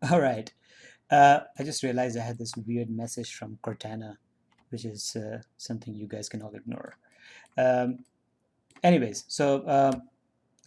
All right. I just realized I had this weird message from Cortana, which is something you guys can all ignore. Um, anyways, so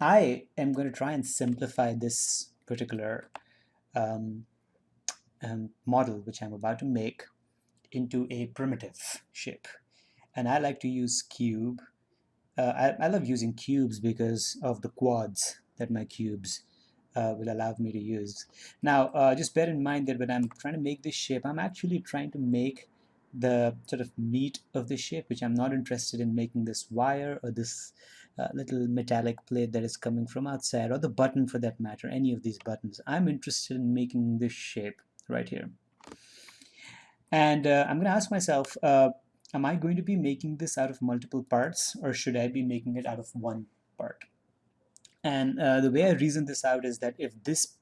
I am going to try and simplify this particular um, model, which I'm about to make, into a primitive shape. And I like to use cube. I love using cubes because of the quads that my cubes will allow me to use. Now, just bear in mind that when I'm trying to make this shape, I'm actually trying to make the sort of meat of the shape, which I'm not interested in making this wire or this little metallic plate that is coming from outside, or the button for that matter, any of these buttons. I'm interested in making this shape right here. And I'm going to ask myself, am I going to be making this out of multiple parts, or should I be making it out of one part? And the way I reason this out is that if this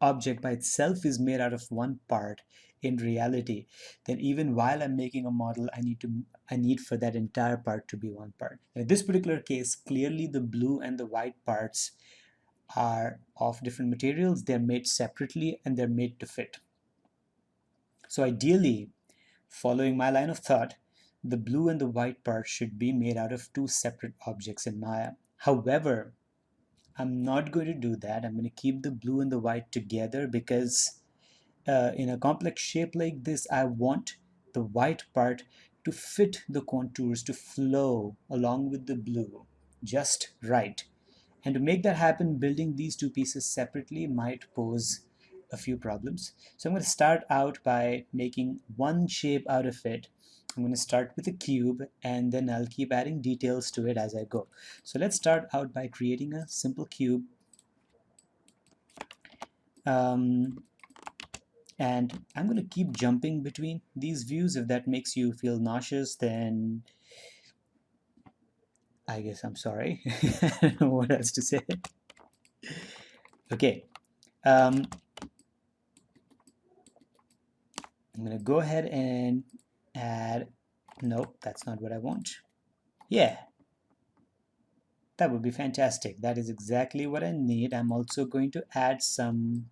object by itself is made out of one part in reality, then even while I'm making a model, I need for that entire part to be one part. In this particular case, clearly the blue and the white parts are of different materials. They're made separately and they're made to fit. So ideally, following my line of thought, the blue and the white part should be made out of two separate objects in Maya. However, I'm not going to do that. I'm going to keep the blue and the white together because in a complex shape like this, I want the white part to fit the contours, to flow along with the blue just right. And to make that happen, building these two pieces separately might pose a few problems. So I'm going to start out by making one shape out of it. I'm going to start with a cube and then I'll keep adding details to it as I go. So let's start out by creating a simple cube. Um, and I'm going to keep jumping between these views. If that makes you feel nauseous, then I guess I'm sorry. I don't know what else to say. Okay. Um, I'm going to go ahead and add, nope, that's not what I want. Yeah, that would be fantastic. That is exactly what I need. I'm also going to add some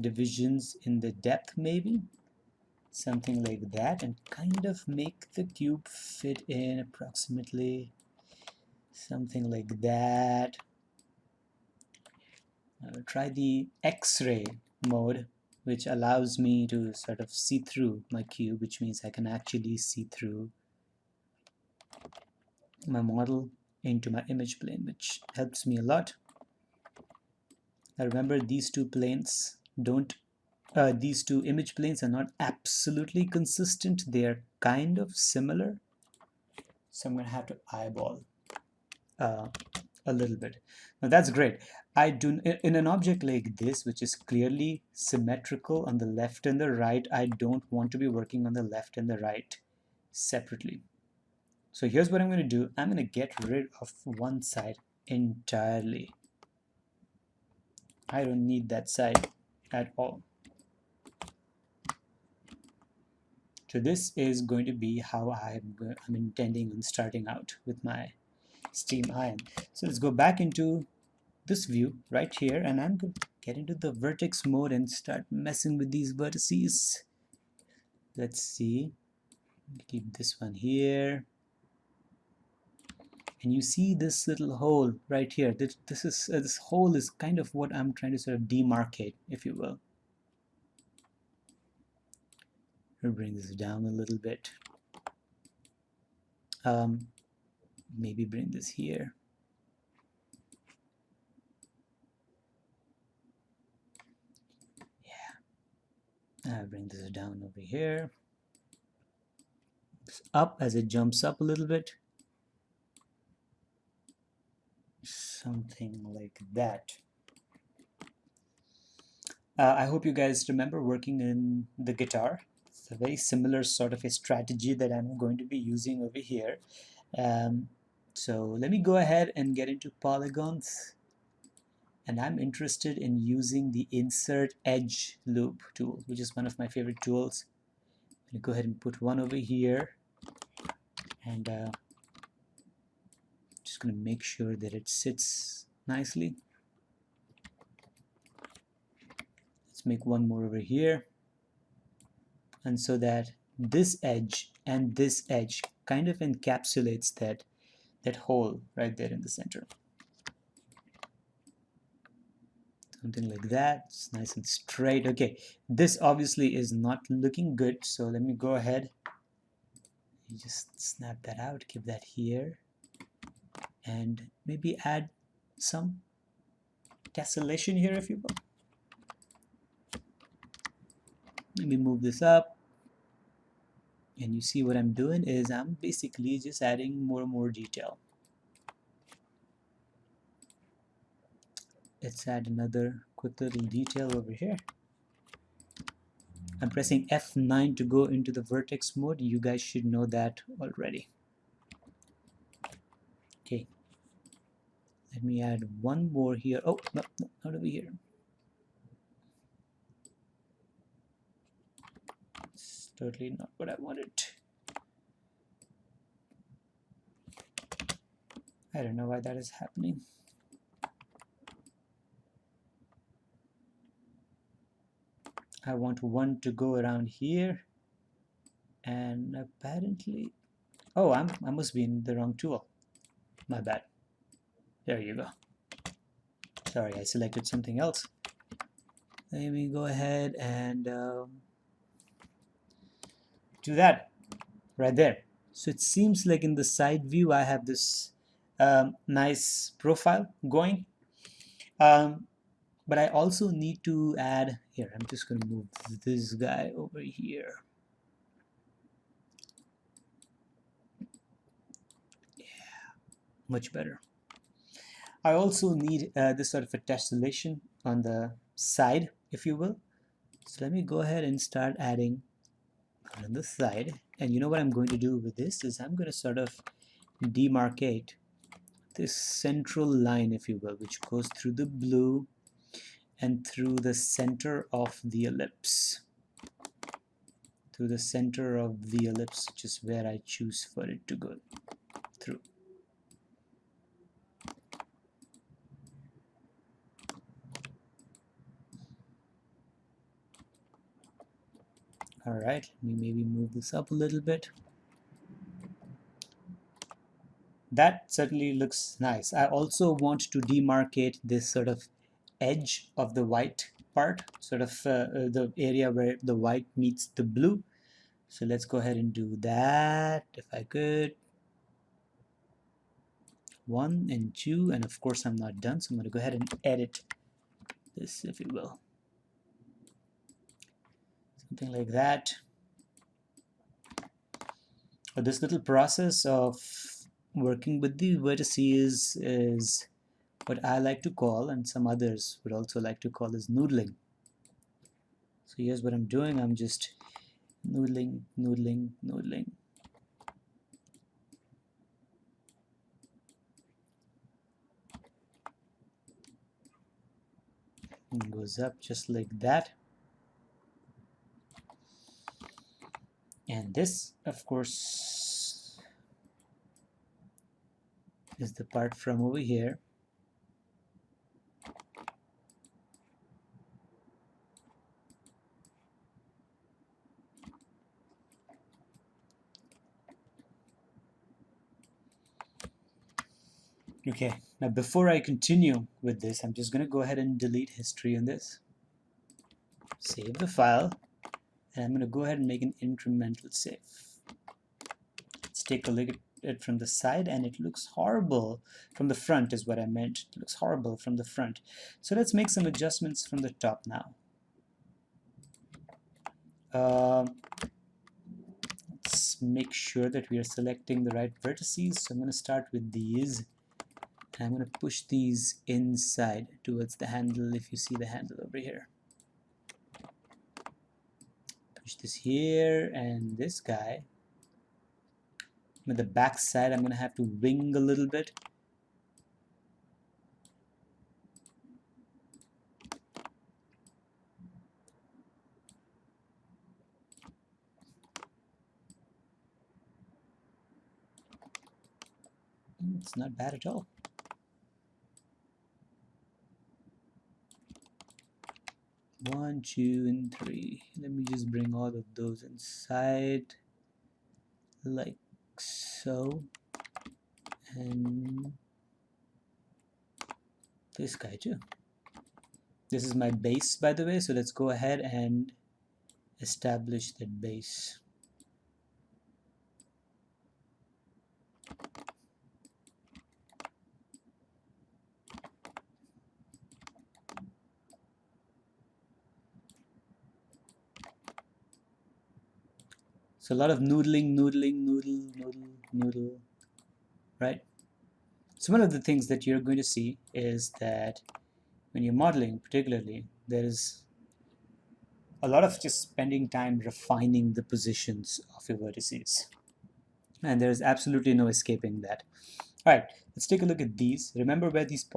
divisions in the depth maybe, something like that, and kind of make the cube fit in approximately something like that. I'll try the X-ray mode, which allows me to sort of see through my cube, which means I can actually see through my model into my image plane, which helps me a lot. Now remember, these two planes don't these two image planes are not absolutely consistent. They are kind of similar, so I'm going to have to eyeball uh, a little bit. Now that's great. I do in an object like this, which is clearly symmetrical on the left and the right, I don't want to be working on the left and the right separately. So here's what I'm going to do. I'm going to get rid of one side entirely. I don't need that side at all. So this is going to be how I'm intending on starting out with my steam iron. So let's go back into this view right here, and I'm going to get into the vertex mode and start messing with these vertices. Let's see. Keep this one here. And you see this little hole right here. This hole is kind of what I'm trying to sort of demarcate, if you will. I'll bring this down a little bit. Maybe bring this here. Yeah. I'll bring this down over here. It's up as it jumps up a little bit. Something like that. I hope you guys remember working in the guitar. It's a very similar sort of a strategy that I'm going to be using over here. So let me go ahead and get into polygons. And I'm interested in using the insert edge loop tool, which is one of my favorite tools. I'm going to go ahead and put one over here. And just going to make sure that it sits nicely. Let's make one more over here, and so that this edge and this edge kind of encapsulates that hole right there in the center. Something like that. It's nice and straight. Okay, this obviously is not looking good, so let me go ahead and just snap that out, keep that here, and maybe add some tessellation here if you will. Let me move this up, and you see what I'm doing is I'm basically just adding more and more detail. Let's add another quick little detail over here. I'm pressing F9 to go into the vertex mode. You guys should know that already. Okay, let me add one more here. Oh, no, not over here. It's totally not what I wanted. I don't know why that is happening. I want one to go around here, and apparently, oh, I must be in the wrong tool. My bad. There you go. Sorry, I selected something else. Let me go ahead and do that right there. So it seems like in the side view I have this nice profile going, but I also need to add here. I'm just going to move this guy over here. Yeah, much better. I also need this sort of a tessellation on the side, if you will. So let me go ahead and start adding on the side. And you know what I'm going to do with this is I'm going to sort of demarcate this central line, if you will, which goes through the blue and through the center of the ellipse. Through the center of the ellipse, which is where I choose for it to go through. Alright, let me maybe move this up a little bit. That certainly looks nice. I also want to demarcate this sort of edge of the white part, sort of the area where the white meets the blue. So let's go ahead and do that, if I could. 1 and 2, and of course I'm not done, so I'm going to go ahead and edit this, if you will. Something like that. This little process of working with the vertices is what I like to call, and some others would also like to call, is noodling. So here's what I'm doing. I'm just noodling, noodling, noodling. And it goes up just like that. And this, of course, is the part from over here. Okay, now before I continue with this, I'm just going to go ahead and delete history on this. Save the file, and I'm going to go ahead and make an incremental save. Let's take a look at it from the side, and it looks horrible from the front is what I meant. It looks horrible from the front. So let's make some adjustments from the top now. Let's make sure that we are selecting the right vertices. So I'm going to start with these. And I'm going to push these inside towards the handle, if you see the handle over here. Push this here, and this guy. With the back side, I'm going to have to wing a little bit. It's not bad at all. 1, 2, and 3. Let me just bring all of those inside like so, and this guy too. This is my base, by the way, so let's go ahead and establish that base. So a lot of noodling, noodle, right? So one of the things that you're going to see is that when you're modeling particularly, there is a lot of just spending time refining the positions of your vertices. And there's absolutely no escaping that. All right, let's take a look at these. Remember where these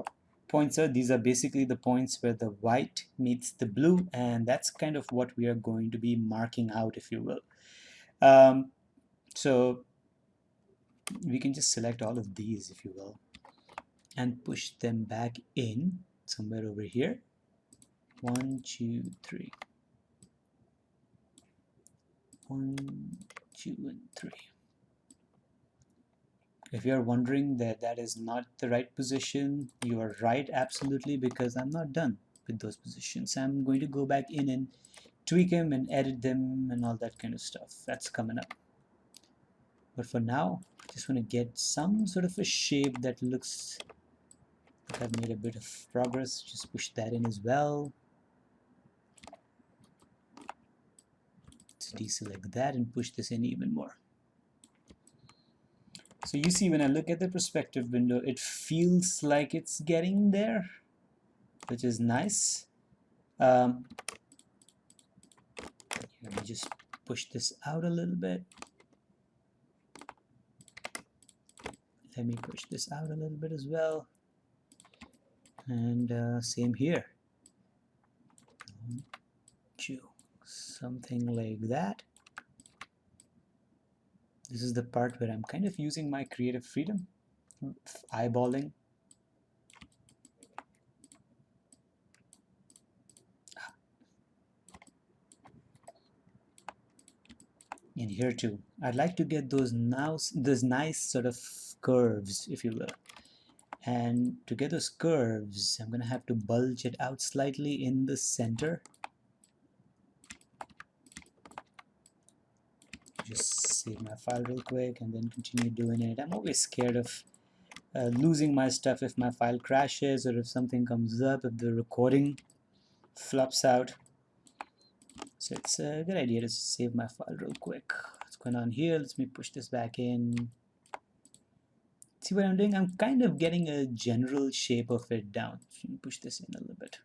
points are? These are basically the points where the white meets the blue, and that's kind of what we are going to be marking out, if you will. So we can just select all of these, if you will, and push them back in somewhere over here. 1, 2, 3. 1, 2, and 3. If you're wondering that that is not the right position, you are right, absolutely, because I'm not done with those positions. I'm going to go back in and tweak them and edit them and all that kind of stuff. That's coming up. But for now, I just want to get some sort of a shape that looks like I've made a bit of progress. Just push that in as well. Let's deselect that and push this in even more. So you see, when I look at the perspective window, it feels like it's getting there, which is nice. Let me just push this out a little bit. Let me push this out a little bit as well. And same here. 1, 2, something like that. This is the part where I'm kind of using my creative freedom, eyeballing. And here too, I'd like to get those nice sort of curves, if you will. And to get those curves, I'm gonna have to bulge it out slightly in the center. Just save my file real quick and then continue doing it. I'm always scared of losing my stuff if my file crashes or if something comes up, if the recording flops out. So it's a good idea to save my file real quick. What's going on here? Let me push this back in. See what I'm doing? I'm kind of getting a general shape of it down. Let me push this in a little bit.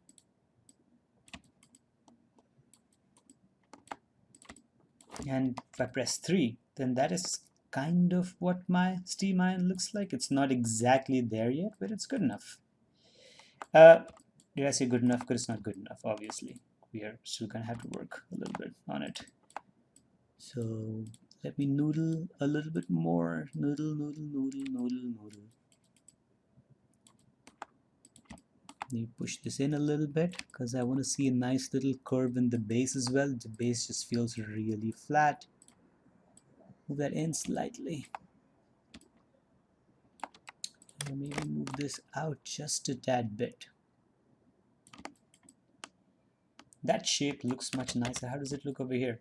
And if I press 3, then that is kind of what my steam iron looks like. It's not exactly there yet, but it's good enough. Did I say good enough? Because it's not good enough, obviously. We are still going to have to work a little bit on it. So let me noodle a little bit more. Noodle. Let me push this in a little bit because I want to see a nice little curve in the base as well. The base just feels really flat. Move that in slightly. And maybe move this out just a tad bit. That shape looks much nicer. How does it look over here?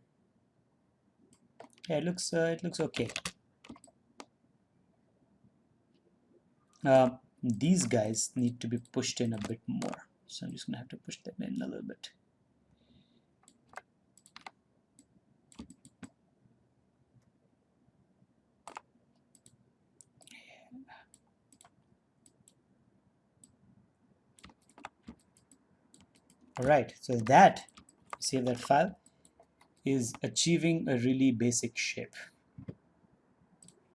Yeah, it looks okay. These guys need to be pushed in a bit more, so I'm just gonna have to push them in a little bit. Alright, so that, save that file, is achieving a really basic shape.